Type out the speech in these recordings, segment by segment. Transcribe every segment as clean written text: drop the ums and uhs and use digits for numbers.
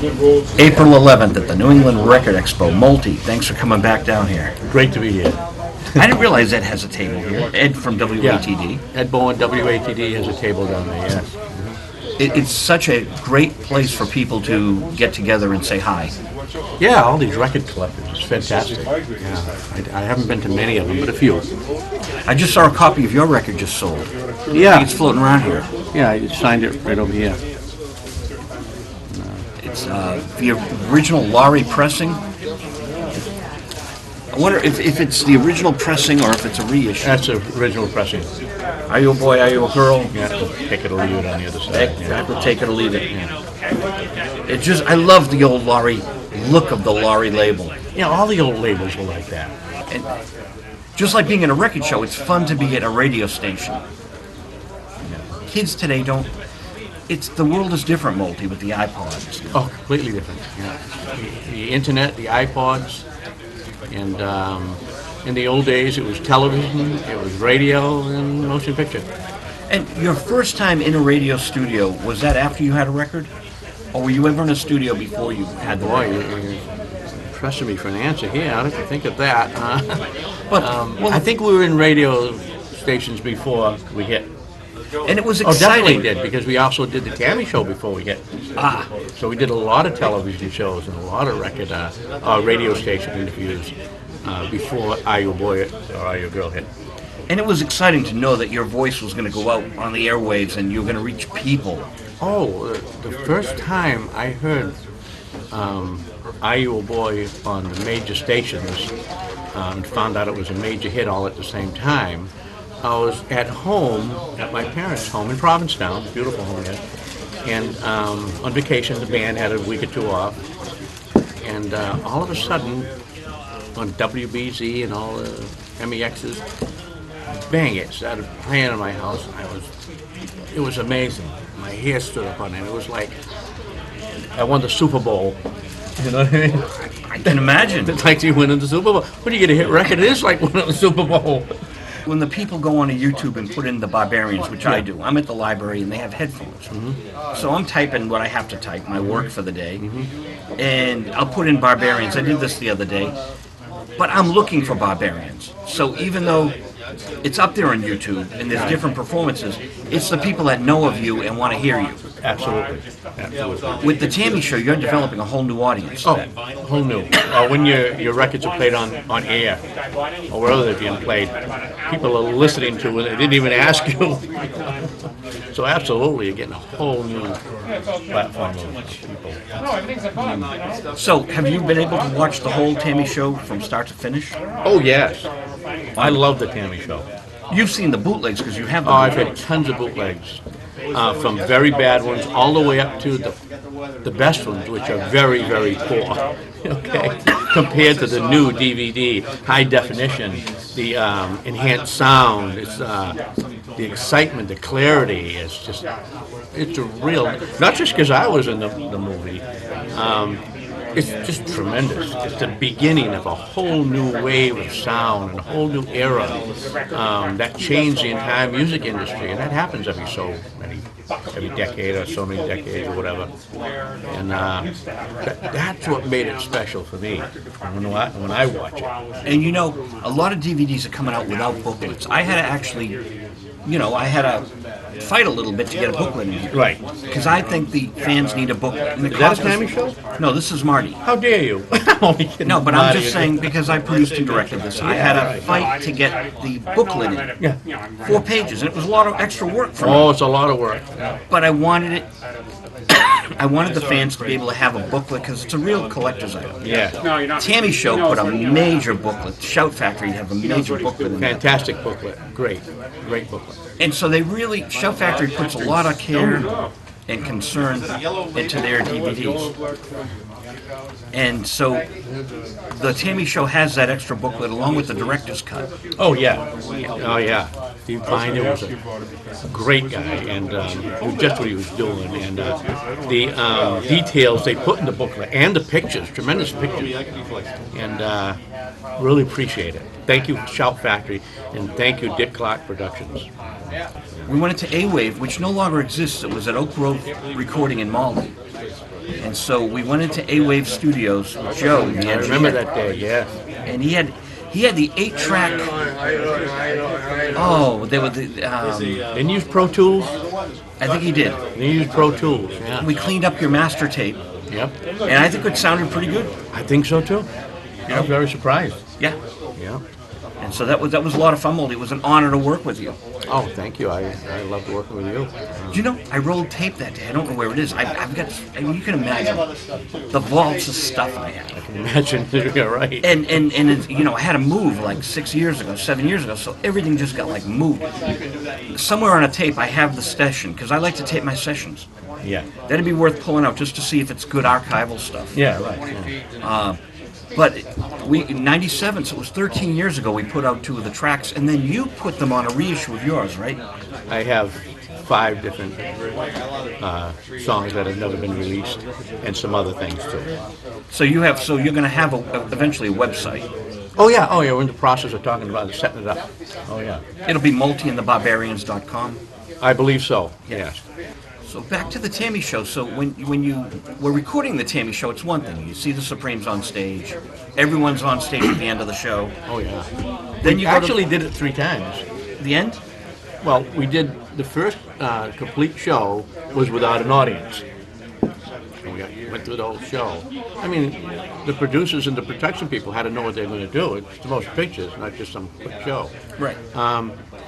April 11th at the New England Record Expo. MOULTY, thanks for coming back down here. Great to be here. I didn't realize Ed has a table here. Ed from WATD. Yeah. Ed Bowen, WATD, has a table down there, yes. It's such a great place for people to get together and say hi. Yeah, all these record collectors. It's fantastic. Yeah. I haven't been to many of them, but a few. I just saw a copy of your record just sold. Yeah. I think it's floating around here. Yeah, I signed it right over here. It's the original Laurie pressing. I wonder if it's the original pressing or if it's a reissue. That's the original pressing. Are you a boy, are you a girl? Yeah, take it or leave it on the other side. Exactly, take it or leave it. Yeah. It just, I love the old Laurie look of the Laurie label. Yeah, all the old labels were like that. And just like being in a record show, it's fun to be at a radio station. Kids today don't. The world is different, MOULTY, with the iPods. Oh, completely different. Yeah. The internet, the iPods, and in the old days it was television, it was radio, and motion picture. And your first time in a radio studio, was that after you had a record? Or were you ever in a studio before you had the record? Boy, you're pressing me for an answer here. I'd have to think of that. But I think we were in radio stations before we hit. And it was Oh, exciting. definitely did, because we also did the Tammy Show before we hit. So we did a lot of television shows and a lot of radio station interviews before Are You a Boy or Are You a Girl hit. And it was exciting to know that your voice was going to go out on the airwaves and you were going to reach people. Oh, the first time I heard Are You a Boy on the major stations and found out it was a major hit all at the same time, I was at home, at my parents' home in Provincetown, beautiful home there, and on vacation. The band had a week or two off, and all of a sudden, on WBZ and all the MEXs, bang, it started playing in my house, and it was amazing. My hair stood up on it. It was like I won the Super Bowl. You know what I mean? I can imagine. It's like you winning the Super Bowl. When you get a hit record, it is like winning the Super Bowl. When the people go on to YouTube and put in the Barbarians, which I do, I'm at the library and they have headphones. So I'm typing what I have to type, my work for the day, and I'll put in Barbarians. I did this the other day, but I'm looking for Barbarians. So even though it's up there on YouTube and there's different performances, it's the people that know of you and want to hear you. Absolutely. Absolutely. With the Tammy Show, you're developing a whole new audience. Oh, whole new. When your records are played on air, or wherever they're being played, people are listening to it. They didn't even ask you. So absolutely, you're getting a whole new platform of people. So have you been able to watch the whole Tammy Show from start to finish? Oh, yes. I love the Tammy Show. You've seen the bootlegs because you have the I've bootlegs. had tons of bootlegs, from very bad ones all the way up to the best ones, which are very, very poor. Okay, compared to the new DVD, high definition, the enhanced sound, it's the excitement, the clarity. It's a real. Not just because I was in the movie. It's just tremendous. It's the beginning of a whole new wave of sound and a whole new era that changed the entire music industry, and that happens every decade or so many decades or whatever. And that's what made it special for me when I watch it. And you know, a lot of DVDs are coming out without booklets. I had to actually, I had to fight a little bit to get a booklet in here. Right. Because I think the fans need a booklet. And Is that a Tammy Show? No, this is Marty. How dare you? No, but I'm just saying, because I produced and directed this, I had to fight to get the booklet in. Yeah. 4 pages, and it was a lot of extra work for me. Oh, it's a lot of work. But I wanted it. I wanted the fans to be able to have a booklet because it's a real collector's item. Yeah. Tammy Show put a major booklet. Shout Factory have a major booklet in there. Fantastic booklet. Great booklet. And so they really, Shout Factory puts a lot of care and concern into their DVDs. And so the Tammy Show has that extra booklet along with the director's cut. Oh yeah. Oh yeah. Steve Binder was a great guy, and just what he was doing, and the details they put in the booklet and the pictures, tremendous pictures, and really appreciate it. Thank you, Shout Factory, and thank you, Dick Clark Productions. We went into A-Wave, which no longer exists. It was at Oak Grove Recording in Malden. And so we went into A-Wave Studios with Joe, the I engineer, remember that day, yeah. and he had the 8-track. Oh, they were the. Didn't you use Pro Tools? I think he did. Didn't you use Pro Tools, yeah. We cleaned up your master tape, Yep. and I think it sounded pretty good. I think so too. I was very surprised. Yeah. Yeah. And so that was a lot of fun, Moldy. It was an honor to work with you. Oh, thank you. I loved working with you. Do you know, I rolled tape that day. I don't know where it is. I've got, I mean, you can imagine the vaults of stuff I had. I can imagine. You're right. And it, you know, I had to move like 7 years ago, so everything just got like moved. Somewhere on a tape, I have the session, because I like to tape my sessions. Yeah. That'd be worth pulling out just to see if it's good archival stuff. Yeah, right. Yeah. But in '97, so it was 13 years ago, we put out 2 of the tracks, and then you put them on a reissue of yours, right? I have 5 different songs that have never been released, and some other things too. So you're going to have eventually a website. Oh yeah, we're in the process of talking about setting it up. Oh yeah. It'll be MOULTYandthebarbarians.com. I believe so. Yes. So back to the Tammy Show. So when you were recording the Tammy Show, it's one thing. You see the Supremes on stage. Everyone's on stage at the end of the show. Oh yeah. Then We you actually did it 3 times. the end. Well, we did the first complete show was without an audience. And we went through the whole show. I mean, the producers and the production people had to know what they were going to do. It's the most pictures, not just some quick show. Right.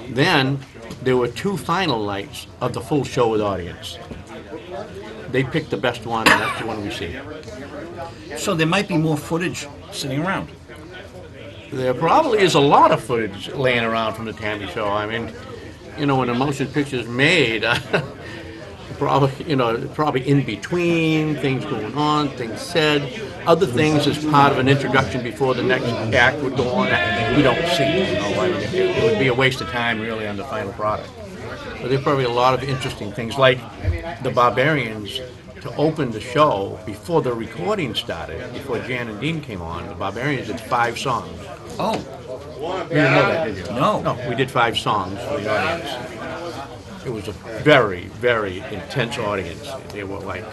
Then there were 2 final nights of the full show with audience. They picked the best one, and that's the one we see. So there might be more footage sitting around. There probably is a lot of footage laying around from the Tammy Show. I mean, you know, when a motion picture's made, probably in between, things going on, things said, other things as part of an introduction before the next act would go on that we don't see. You know, I mean, it would be a waste of time really on the final product. But there's probably a lot of interesting things, like the Barbarians, to open the show before the recording started, before Jan and Dean came on. The Barbarians did 5 songs. Oh, You didn't know that, did you? No. No, we did 5 songs for the audience. It was a very, very intense audience. They were like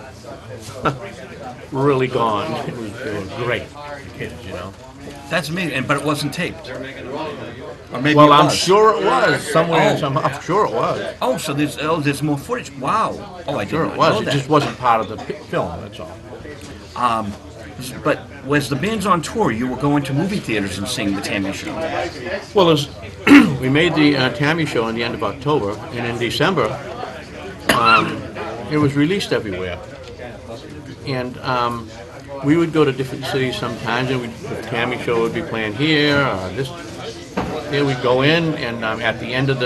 really gone. It was great, the kids, you know. that's amazing. But it wasn't taped. Or maybe Well, it I'm was. sure it was somewhere. Oh. I'm sure it was. Oh, so there's more footage. Wow. Oh, I did Sure not it was. know It that. just wasn't part of the film. That's all. But as the band's on tour, you were going to movie theaters and seeing the Tammy Show. Well, we made the Tammy Show in the end of October, and in December, it was released everywhere. And we would go to different cities sometimes, and the Tammy Show would be playing here, or this. Here we'd go in, and at the end of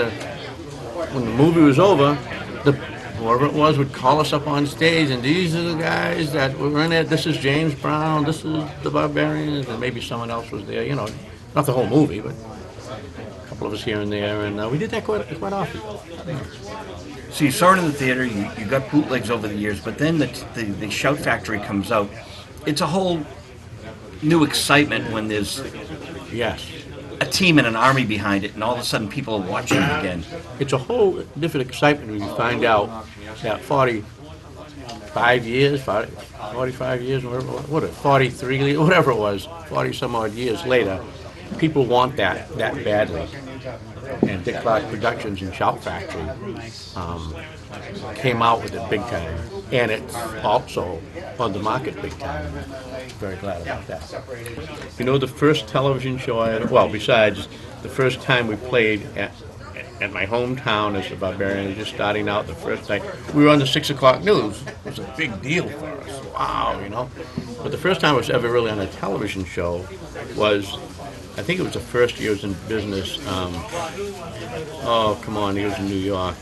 when the movie was over, whoever it was would call us up on stage, and these are the guys that were in it. This is James Brown, this is the Barbarians, and maybe someone else was there, you know, not the whole movie, but a couple of us here and there, and we did that quite often. So you saw it in the theater, you got bootlegs over the years, but then the Shout Factory comes out. It's a whole new excitement when there's Yes. a team and an army behind it, and all of a sudden people are watching it again. It's a whole different excitement when you find out that 45 years, 43, whatever it was, 40 some odd years later, people want that badly. And Dick Clark Productions and Shout Factory came out with it big time. And it's also on the market big time. Very glad about that. You know, the first television show besides the first time we played at my hometown as the Barbarians, just starting out the first night, we were on the 6 o'clock news. It was a big deal for us. Wow, you know. But the first time I was ever really on a television show was, I think it was the first year I was in business. He was in New York.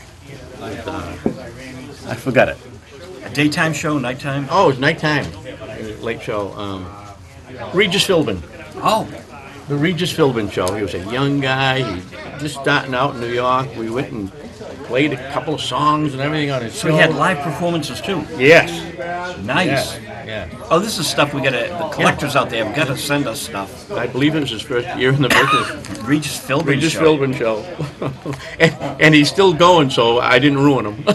I forgot it. A daytime show, nighttime? Oh, it was nighttime. Late show. Regis Philbin. Oh, The Regis Philbin show. He was a young guy. He just starting out in New York. We went and played a couple of songs and everything on his show. so he had live performances too. Yes. Nice. Yeah. Oh, this is stuff the collectors out there have got to send us stuff. I believe it was his first year in the business. Regis Philbin Regis show. Philbin show. and he's still going, so I didn't ruin him.